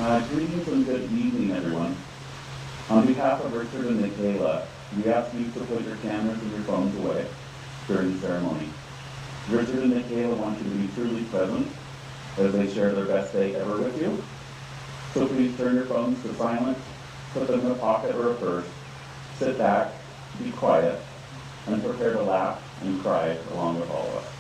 Greetings and good evening, everyone. On behalf of Richard and Nikayla, we ask you to put your cameras and your phones away during the ceremony. Richard and Nikayla want you to be truly present as they share their best day ever with you. So please turn your phones to silent, put them in a pocket or a purse, sit back, be quiet, and prepare to laugh and cry along with all of us.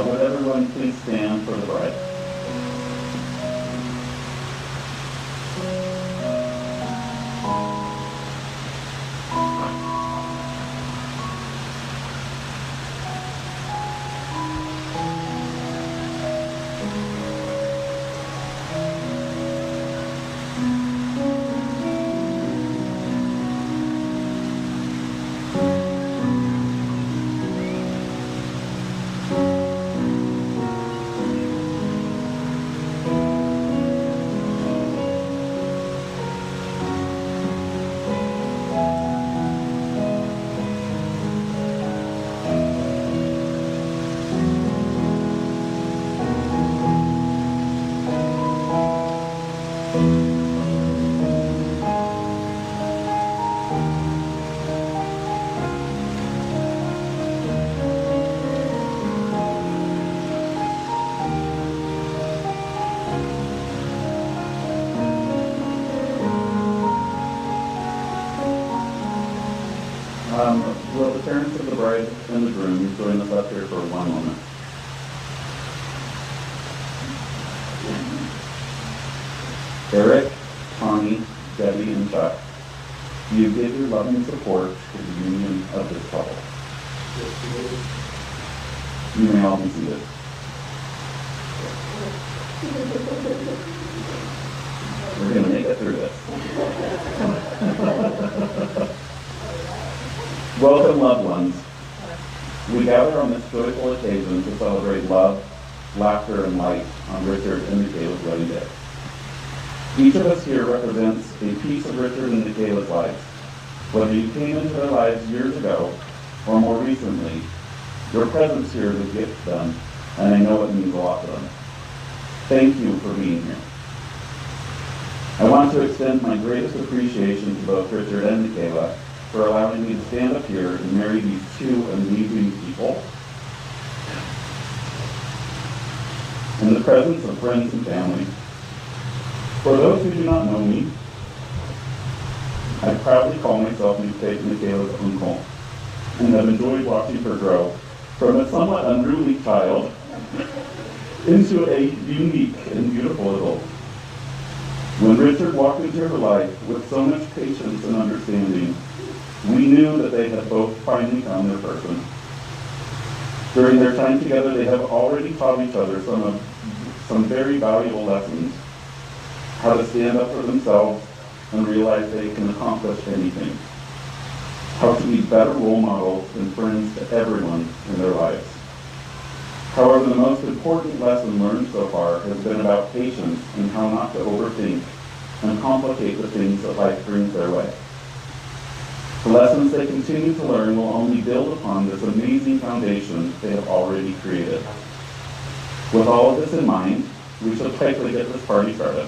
Would everyone please stand for the bride? Will the parents of the bride and the groom join us up here for one moment? Eric, Connie, Debbie, and Chuck, do you give your loving support to the union of this couple? You may all be seated. We're going to make it through this. Welcome, loved ones. We gather on this joyful occasion to celebrate love, laughter, and light on Richard and Nikayla's wedding day. Each of us here represents a piece of Richard and Nikayla's lives. Whether you came into their lives years ago or more recently, your presence here is a gift to them, and I know it means a lot to them. Thank you for being here. I want to extend my greatest appreciation to both Richard and Nikayla for allowing me to stand up here and marry these two amazing people in the presence of friends and family. For those who do not know me, I proudly call myself Nikayla's uncle, and have enjoyed watching her grow from a somewhat unruly child into a unique and beautiful adult. When Richard walked into her life with so much patience and understanding, we knew that they had both finally found their person. During their time together, they have already taught each other some very valuable lessons: how to stand up for themselves and realize they can accomplish anything, how to be better role models and friends to everyone in their lives. However, the most important lesson learned so far has been about patience and how not to overthink and complicate the things that life brings their way. The lessons they continue to learn will only build upon this amazing foundation they have already created. With all of this in mind, we should quickly get this party started.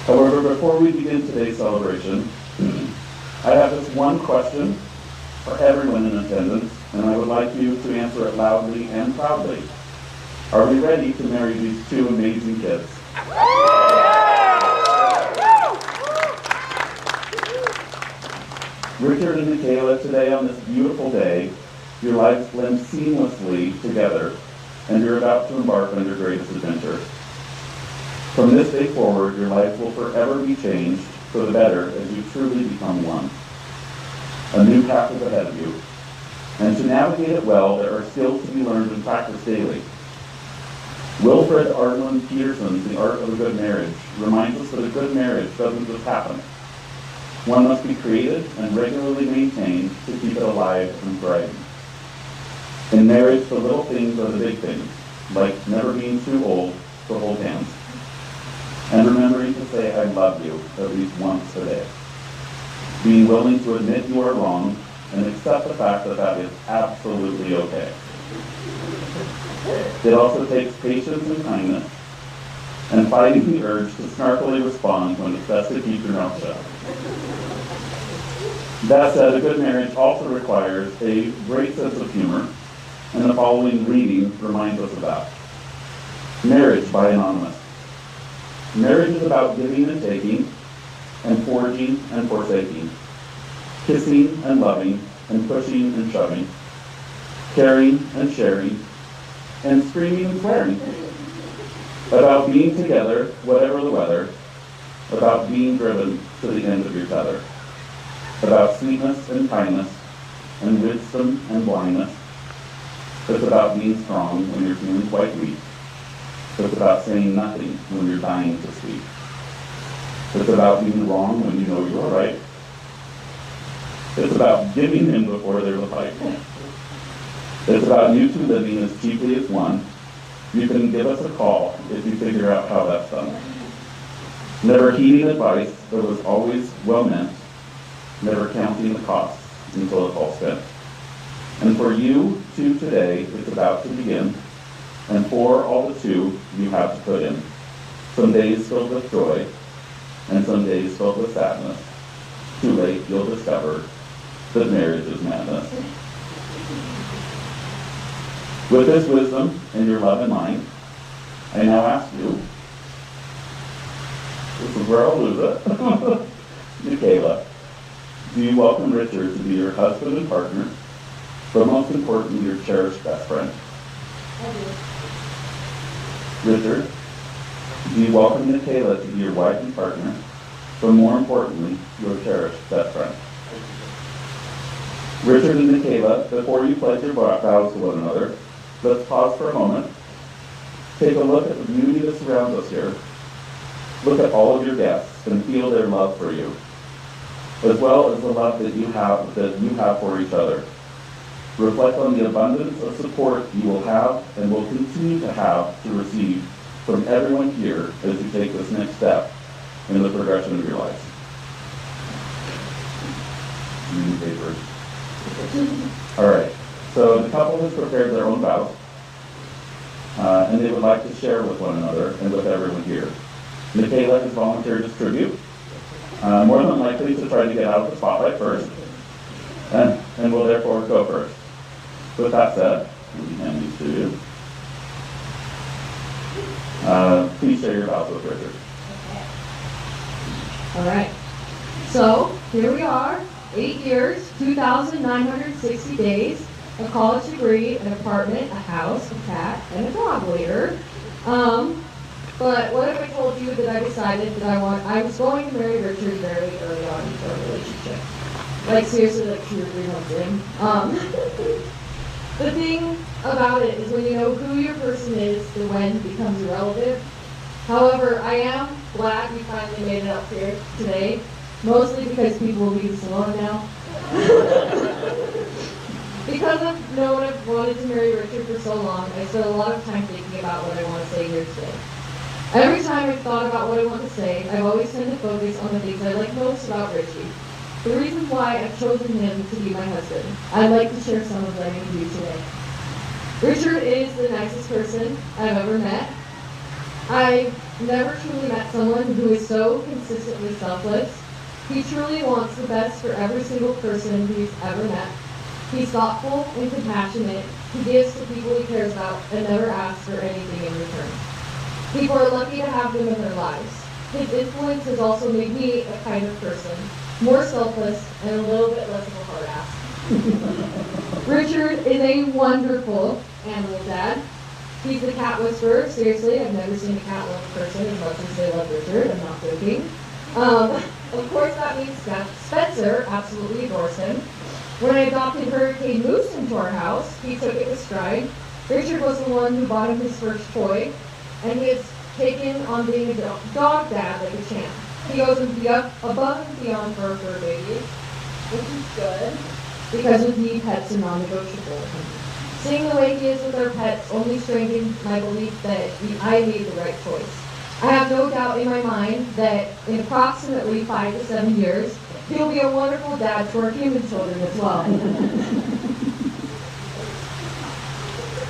However, before we begin today's celebration, I have this one question for everyone in attendance, and I would like you to answer it loudly and proudly. Are we ready to marry these two amazing kids? Richard and Nikayla, today on this beautiful day, your lives blend seamlessly together, and you're about to embark on your greatest adventure. From this day forward, your life will forever be changed for the better as you truly become one. A new path is ahead of you. And to navigate it well, there are skills to be learned and practiced daily. Wilfred Arlen Peterson's The Art of a Good Marriage reminds us that a good marriage doesn't just happen. One must be created and regularly maintained to keep it alive and thriving. In marriage, the little things are the big things, like never being too old to hold hands, and remembering to say I love you at least once a day. Being willing to admit you are wrong and accept the fact that that is absolutely okay. It also takes patience and kindness, and fighting the urge to snarkily respond when it's best to keep your mouth shut. That said, a good marriage also requires a great sense of humor, and the following reading reminds us of that. Marriage by Anonymous. Marriage is about giving and taking, and forging and forsaking, kissing and loving, and pushing and shoving, caring and sharing, and screaming and swearing. About being together, whatever the weather, about being driven to the end of your tether, about sweetness and kindness, and wisdom and blindness. It's about being strong when you're feeling quite weak. It's about saying nothing when you're dying to speak. It's about being wrong when you know you're right. It's about giving in before there's a fight. It's about you two living as cheaply as one. You can give us a call if you figure out how that's done. Never heeding advice that was always well meant. Never counting the costs until it's all spent. And for you two today, it's about to begin. And for all the two you have to put in. Some days filled with joy, and some days filled with sadness. Too late, you'll discover that marriage is madness. With this wisdom and your love in mind, I now ask you, this is where I'll lose it, Nikayla, do you welcome Richard to be your husband and partner, but most importantly, your cherished best friend? I do. Richard, do you welcome Nikayla to be your wife and partner, but more importantly, your cherished best friend? Richard and Nikayla, before you pledge your vows to one another, let's pause for a moment. Take a look at the beauty that surrounds us here. Look at all of your guests and feel their love for you, as well as the love that you have for each other. Reflect on the abundance of support you will have and will continue to have to receive from everyone here as you take this next step in the progression of your lives. Reading papers. All right. So the couple has prepared their own vows, and they would like to share with one another and with everyone here. Nikayla has volunteered as tribute, more than likely to try to get out of the spotlight first, and will therefore go first. With that said, let me hand these to you. Please share your vows with Richard. All right. So here we are, 8 years, 2,960 days, a college degree, an apartment, a house, a cat, and a dog later. But what if I told you that I decided that I was going to marry Richard very early on into our relationship? Like seriously, like 2 or 3 months in. The thing about it is when you know who your person is, the when becomes irrelevant. However, I am glad we finally made it up here today, mostly because people will leave us alone now. Because I've known I've wanted to marry Richard for so long, I spent a lot of time thinking about what I want to say here today. Every time I've thought about what I want to say, I've always tended to focus on the things I like most about Richie. The reason why I've chosen him to be my husband. I'd like to share some of them with you today. Richard is the nicest person I've ever met. I've never truly met someone who is so consistently selfless. He truly wants the best for every single person he's ever met. He's thoughtful and compassionate. He gives to people he cares about and never asks for anything in return. People are lucky to have him in their lives. His influence has also made me a kind of person, more selfless and a little bit less of a hard ass. Richard is a wonderful animal dad. He's the cat whisperer. Seriously, I've never seen a cat love a person as much as they love Richard. I'm not joking. Of course, that means Spencer absolutely adores him. When I adopted Hurricane Moose into our house, he took it with stride. Richard was the one who bought him his first toy, and he has taken on being a dog dad like a champ. He goes above and beyond for our fur baby, which is good, because with me, pets are non-negotiable. Seeing the way he is with our pets only strengthens my belief that I made the right choice. I have no doubt in my mind that in approximately 5 to 7 years, he'll be a wonderful dad to our human children as well.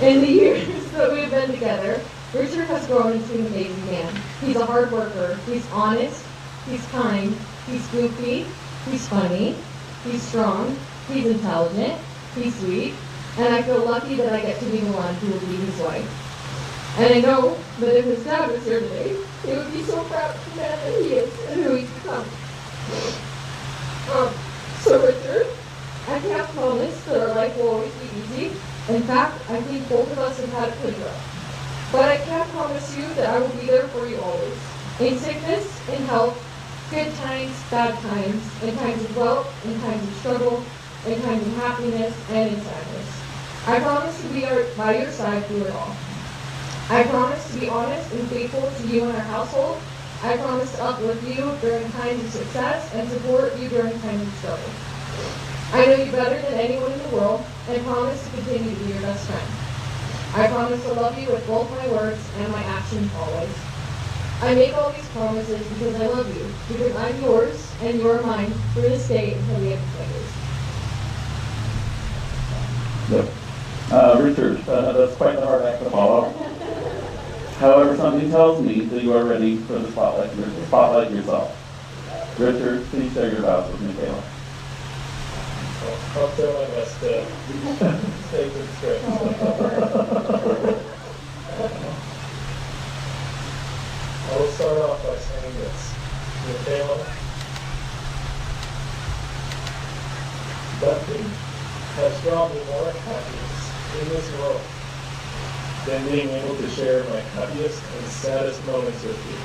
In the years that we've been together, Richard has grown into an amazing man. He's a hard worker, he's honest, he's kind, he's goofy, he's funny, he's strong, he's intelligent, he's sweet, and I feel lucky that I get to be the one who will be his wife. And I know that if his dad was here today, he would be so proud of the man that he is and who he's become. So Richard, I can't promise that our life will always be easy. In fact, I think both of us have had it pretty rough. But I can promise you that I will be there for you always. In sickness, in health, good times, bad times, in times of wealth, in times of struggle, in times of happiness, and in sadness. I promise to be by your side through it all. I promise to be honest and faithful to you and our household. I promise to uplift you during times of success and support you during times of struggle. I know you better than anyone in the world and promise to continue to be your best friend. I promise to love you with both my words and my actions always. I make all these promises because I love you, because I'm yours and you're mine for this day until the end of days. Yep. Richard, that's quite the hard act to follow. However, something tells me that you are ready for the spotlight yourself. Richard, please share your vows with Nikayla. I'll try my best to stay to the script. I will start off by saying this. Nikayla, nothing has brought me more happiness in this world than being able to share my happiest and saddest moments with you.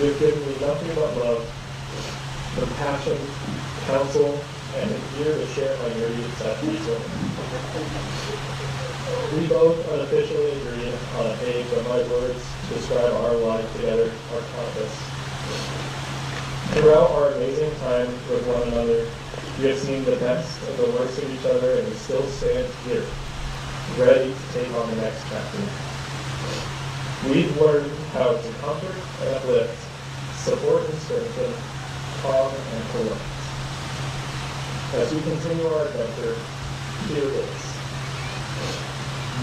You have given me nothing but love, compassion, counsel, and an ear to share my myriad sadness with. We both unofficially agree on a page of my words to describe our life together are countless. Throughout our amazing time with one another, we have seen the best and the worst of each other, and we still stand here, ready to take on the next chapter. We've learned how to comfort and uplift, support and strengthen, calm and collect. As we continue our adventure, here it is.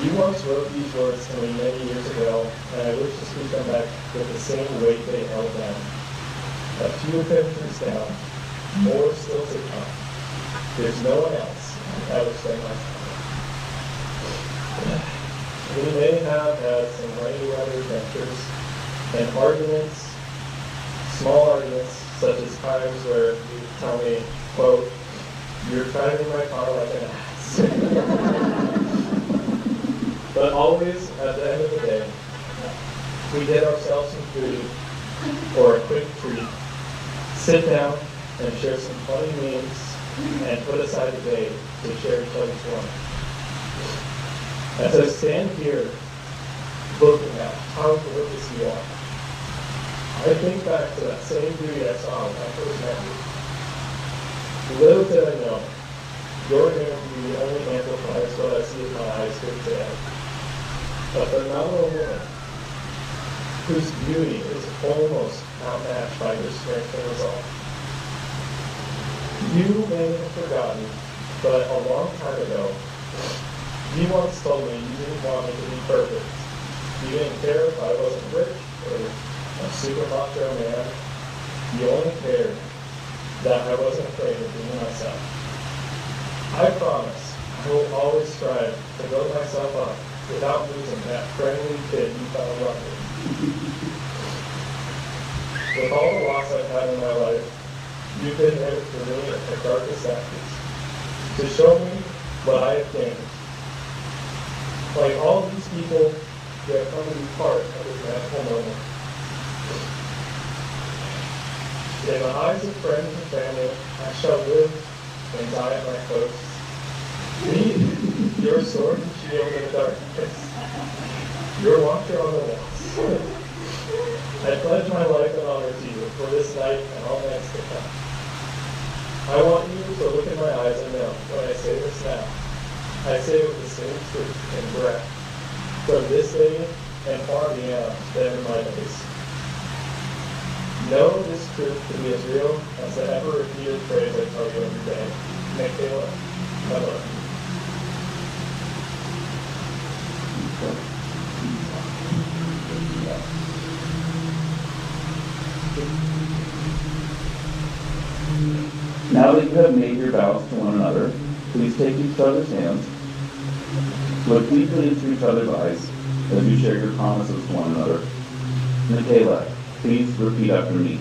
You once wrote these words to me many years ago, and I wish to speak them back with the same weight they held then. A few adventures down, more still to come. There's no one else I would spend my time. We may have had some rainy weather adventures and arguments, small arguments, such as times where you tell me, quote, "You're driving my car like an ass." But always, at the end of the day, we get ourselves some food or a quick treat, sit down and share some funny memes, and put aside a day to share each other's wine. As I stand here looking at how delicious you are, I think back to that same beauty I saw when I first met you. Little did I know, your energy only amplifies what I see with my eyes here today. A phenomenal woman whose beauty is almost outmatched by your strength and resolve. You may have forgotten, but a long time ago, you once told me you didn't want me to be perfect. You didn't care if I wasn't rich or a super macho man. You only cared that I wasn't afraid of being myself. I promise I will always strive to build myself up without losing that friendly kid you fell in love with. With all the loss I've had in my life, you've been there for me at the darkest hours to show me what I have gained. Like all these people who have come to be part of this magical moment. In the eyes of friends and family, I shall live and die at my post. Be your sword and shield in the darkness, your watcher on the walls. I pledge my life and honor to you for this night and all nights to come. I want you to look in my eyes and know when I say this now, I say it with the same truth and breath from this day and far beyond the end of my days. Know this truth to be as real as the ever-repeated phrase I tell you every day. Nikayla, I love you. Now that you have made your vows to one another, please take each other's hands. Look deeply into each other's eyes as you share your promises to one another. Nikayla, please repeat after me.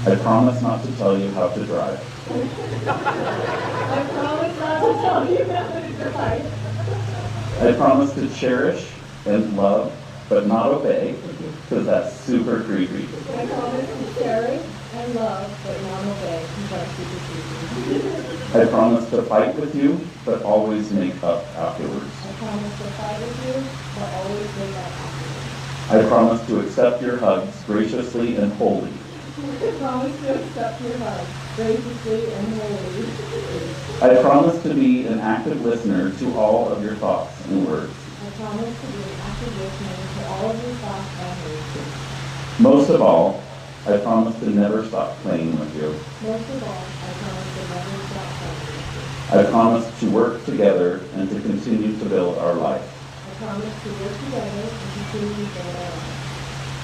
I promise not to tell you how to drive. I promise not to tell you how to drive. I promise to cherish and love, but not obey, because that's super creepy. I promise to cherish and love, but not obey, because that's super creepy. I promise to fight with you, but always make up afterwards. I promise to fight with you, but always make up afterwards. I promise to accept your hugs graciously and wholly. I promise to accept your hug graciously and wholly. I promise to be an active listener to all of your thoughts and words. I promise to be an active listener to all of your thoughts and words. Most of all, I promise to never stop playing with you. Most of all, I promise to never stop playing with you. I promise to work together and to continue to build our life. I promise to work together and continue to build our life.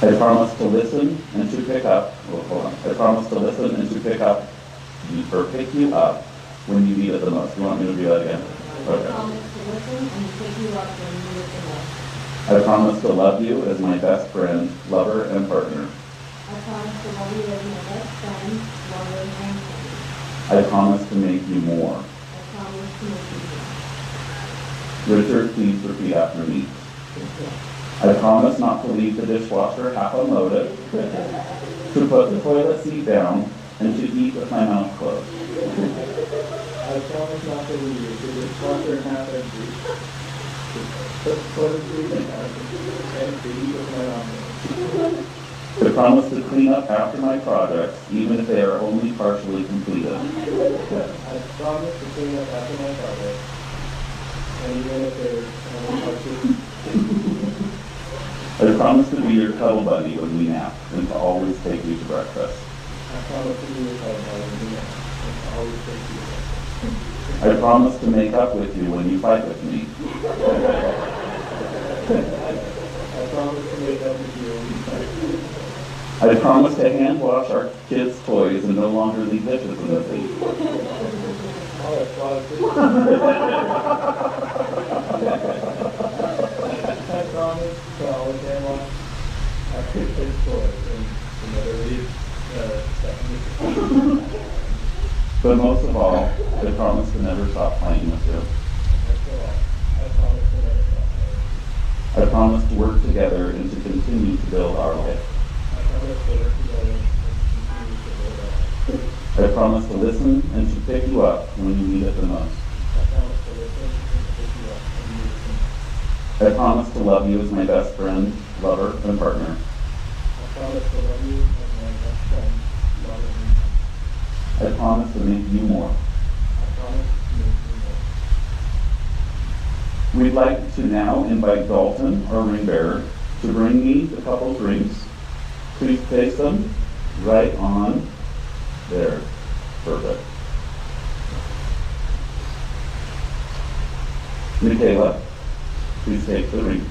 I promise to listen and to pick up, I promise to listen and to pick up, or pick you up when you need it the most. You want me to do that again? I Okay. promise to listen and to pick you up when you need it the most. I promise to love you as my best friend, lover, and partner. I promise to love you as my best friend, lover, and partner. I promise to make you more. I promise to make you more. Richard, please repeat after me. I promise not to leave the dishwasher half unloaded, to put the toilet seat down, and to eat with my mouth closed. I promise not to leave the dishwasher half empty, to put the toilet seat down, and to eat with my mouth closed. I promise to clean up after my projects, even if they are only partially completed. I promise to clean up after my project, and even if they're only partially. I promise to be your cuddle buddy when we nap and to always take you to breakfast. I promise to be your cuddle buddy when we nap and to always take you to breakfast. I promise to make up with you when you fight with me. I promise to make up with you when you fight with me. I promise to hand wash our kids' toys and no longer leave dishes in the sink. All right, well, I promise to always hand wash our kids' toys and never leave stuff in the sink. But most of all, I promise to never stop playing with you. I promise to never stop playing. I promise to work together and to continue to build our life. I promise to work together and continue to build our life. I promise to listen and to pick you up when you need it the most. I promise to listen and to pick you up when you need it the most. I promise to love you as my best friend, lover, and partner. I promise to love you as my best friend, lover, and partner. I promise to make you more. I promise to make you more. We'd like to now invite Dalton, our ring bearer, to bring me the couple's rings. Please place them right on there. Perfect. Nikayla, please take the ring.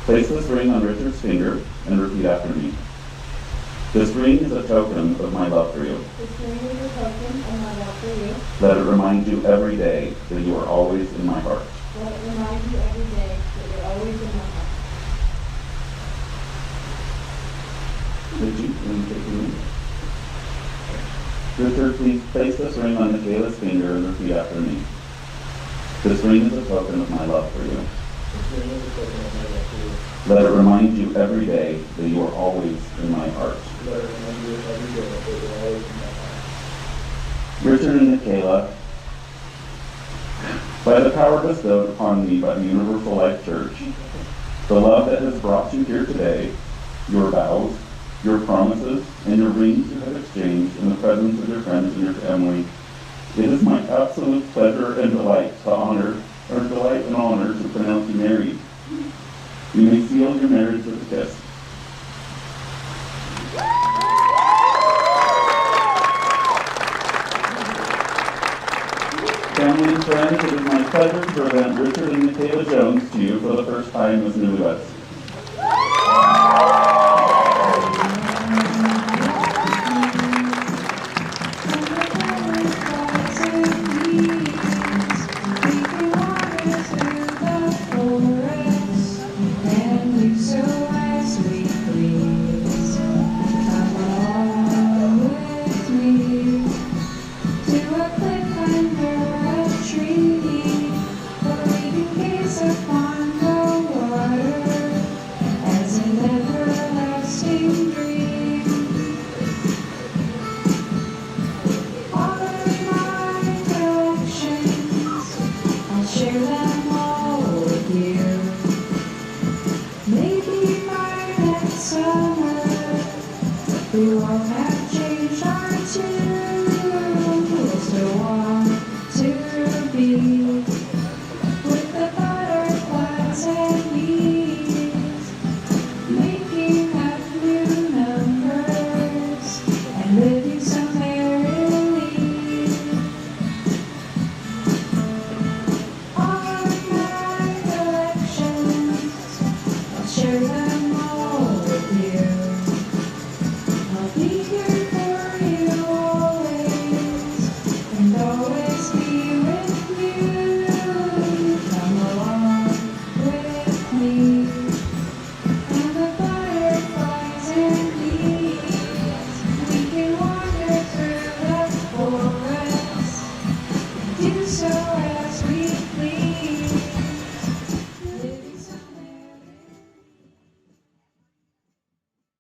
Place this ring on Richard's finger and repeat after me. This ring is a token of my love for you. This ring is a token of my love for you. Let it remind you every day that you are always in my heart. Let it remind you every day that you're always in my heart. Did you? Let me take the ring. Richard, please place this ring on Nikayla's finger and repeat after me. This ring is a token of my love for you. This ring is a token of my love for you. Let it remind you every day that you are always in my heart. Let it remind you every day that you're always in my heart. Richard and Nikayla, by the power bestowed upon me by the Universal Life Church, the love that has brought you here today, your vows, your promises, and your rings you have exchanged in the presence of your friends and your family, it is my absolute pleasure and delight and honor to pronounce you married. You may seal your marriage with a kiss. Family and friends, it is my pleasure to present Richard and Nikayla Jones to you for the first time as newlyweds. We won't have changed our tune. We'll still want to be with the butterflies and